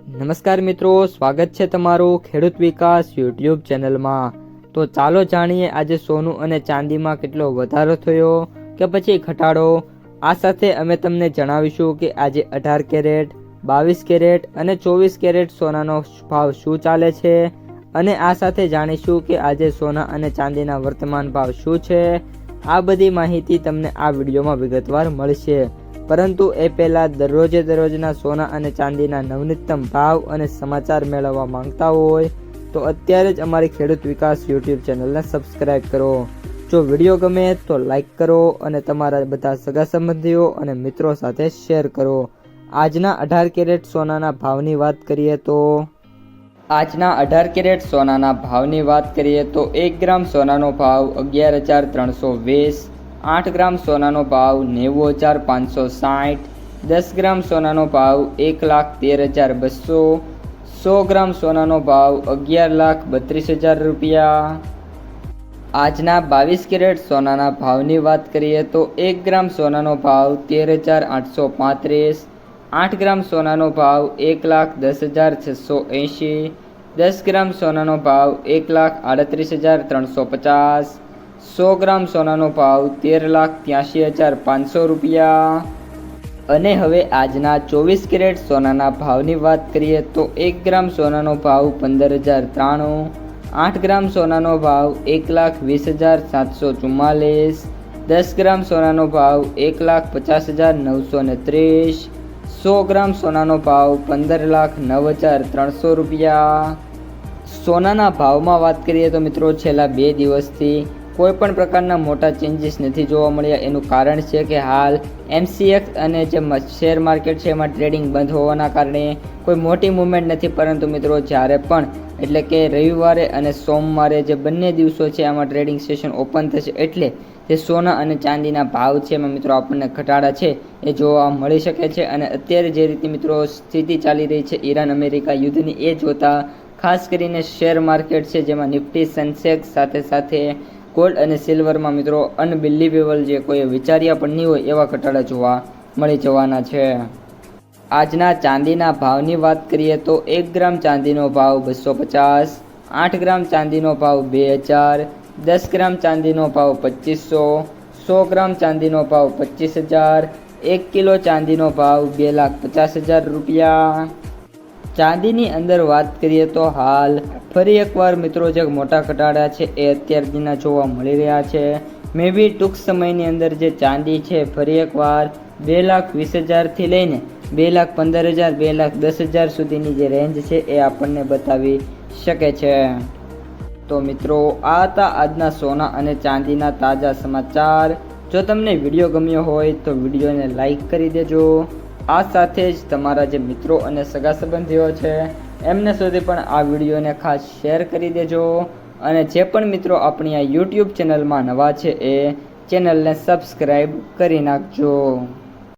નમસ્કાર મિત્રો, સ્વાગત છે તમારું ખેડૂત વિકાસ યુટ્યુબ ચેનલમાં। તો ચાલો જાણીએ આજે સોનું અને ચાંદીમાં કેટલો વધારો થયો કે પછી ઘટાડો। આ સાથે અમે તમને જણાવીશું કે આજે 18 કેરેટ, 22 કેરેટ અને 24 કેરેટ સોનાનો ભાવ શું ચાલે છે અને આ સાથે જાણીશું કે આજે સોના અને ચાંદીના વર્તમાન ભાવ શું છે। આ બધી માહિતી તમને આ વિડીયોમાં વિગતવાર મળશે, પરંતુ એ પહેલાં દરરોજના સોના અને ચાંદીના નવનીતમ ભાવ અને સમાચાર મેળવવા માંગતા હોય તો અત્યારે જ અમારી ખેડૂત વિકાસ યુટ્યુબ ચેનલને સબસ્ક્રાઈબ કરો। જો વિડીયો ગમે તો લાઈક કરો અને તમારા બધા સગા સંબંધીઓ અને મિત્રો સાથે શેર કરો। આજના 18 કેરેટ સોનાના ભાવની વાત કરીએ તો આજના 18 કેરેટ સોનાના ભાવની વાત કરીએ તો 1 ગ્રામ સોનાનો ભાવ 11,320, 8 ગ્રામ સોનાનો ભાવ 90,560, 10 ગ્રામ સોનાનો ભાવ 1,13,200, 100 ગ્રામ સોનાનો ભાવ 11,32,000 રૂપિયા। આજના 22 કેરેટ સોનાના ભાવની વાત કરીએ તો 1 ગ્રામ સોનાનો ભાવ 13,835, 8 ગ્રામ સોનાનો ભાવ 1,10,680, 10 ગ્રામ સોનાનો ભાવ 1,38,350, 100 ગ્રામ સોનાનો ભાવ 13,83,500 રૂપિયા। અને હવે આજના 24 કેરેટ સોનાના ભાવની વાત કરીએ તો 1 ગ્રામ સોનાનો ભાવ 15,093, 8 ગ્રામ સોનાનો ભાવ 1,20,744, 10 ગ્રામ સોનાનો ભાવ 1,50,930, 100 ગ્રામ સોનાનો ભાવ 15,09,300 રૂપિયા। સોનાના ભાવમાં વાત કરીએ તો મિત્રો છેલ્લા 2 દિવસથી કોઈ પણ પ્રકારના મોટા ચેન્જીસ નથી જોવા મળ્યા। એનું કારણ છે કે હાલ MCX અને જે શેર માર્કેટ છે એમાં ટ્રેડિંગ બંધ હોવાના કારણે કોઈ મોટી મૂવમેન્ટ નથી, પરંતુ મિત્રો જ્યારે પણ એટલે કે રવિવારે અને સોમવારે જે બંને દિવસો છે આમાં ટ્રેડિંગ સેશન ઓપન થશે એટલે જે સોના અને ચાંદીના ભાવ છે એમાં મિત્રો આપણને ઘટાડા છે એ જોવા મળી શકે છે। અને અત્યારે જે રીતે મિત્રો સ્થિતિ ચાલી રહી છે ઈરાન અમેરિકા યુદ્ધની, એ જોતા ખાસ કરીને શેર માર્કેટ છે જેમાં નિફ્ટી, સેન્સેક્સ સાથે ગોલ્ડ અને સિલ્વરમાં મિત્રો અનબિલીવેબલ જે કોઈ વિચાર્યા પણ નહીં હોય એવા ઘટાડા જોવા મળી જવાના છે। આજના ચાંદીના ભાવની વાત કરીએ તો 1 ગ્રામ ચાંદીનો ભાવ 250, 8 ગ્રામ ચાંદીનો ભાવ 2000, 10 ગ્રામ ચાંદીનો ભાવ 2500, 100 ગ્રામ ચાંદીનો ભાવ 25,000, 1 કિલો ચાંદીનો ભાવ 2,50,000 રૂપિયા। ચાંદીની અંદર વાત કરીએ તો હાલ ફરી એકવાર મિત્રો જે મોટા ઘટાડા છે એ અત્યારના જોવા મળી રહ્યા છે। મે બી ટૂંક સમયની અંદર જે ચાંદી છે ફરી એકવાર 2,20,000 થી લઈને 2,15,000, 2,10,000 સુધીની જે રેન્જ છે એ આપણને બતાવી શકે છે। તો મિત્રો આ હતા આજના સોના અને ચાંદીના તાજા સમાચાર। જો તમને વિડીયો ગમ્યો હોય તો વિડીયોને લાઈક કરી દેજો। આ સાથે જ તમારા જે મિત્રો અને સગા સંબંધીઓ છે એમને સુધી પણ આ વિડીયોને ખાસ શેર કરી દેજો। અને જે પણ મિત્રો આપણી આ યુટ્યુબ ચેનલમાં નવા છે એ ચેનલને સબસ્ક્રાઈબ કરી નાખજો।